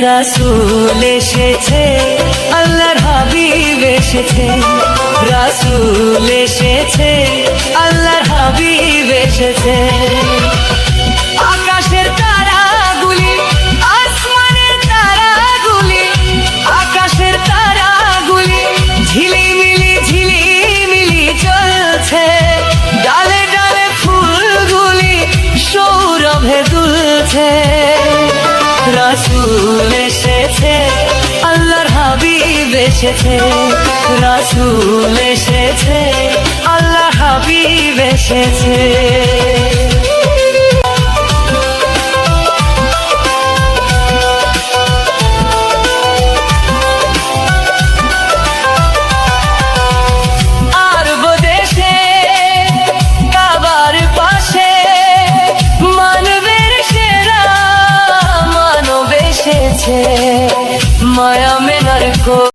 রাসূল এসেছে, আল্লাহর হাবিব এসেছে, রাসূল এসেছে, আল্লাহর হাবিব এসেছে। আকাশের তারাগুলি, আসমানের তারাগুলি, আকাশের তারাগুলি ঝিলিমিলি ঝিলিমিলি জ্বলছে, ডালে ডালে ফুলগুলি সৌরভে দুলছে। রাসূল এসেছে, আল্লাহর হাবিব এসেছে, রাসূল এসেছে, আল্লাহর হাবিব এসেছে। আরব দেশে কাবার পাশে মানবের সেরা মানব এসেছে, মায়া মেনার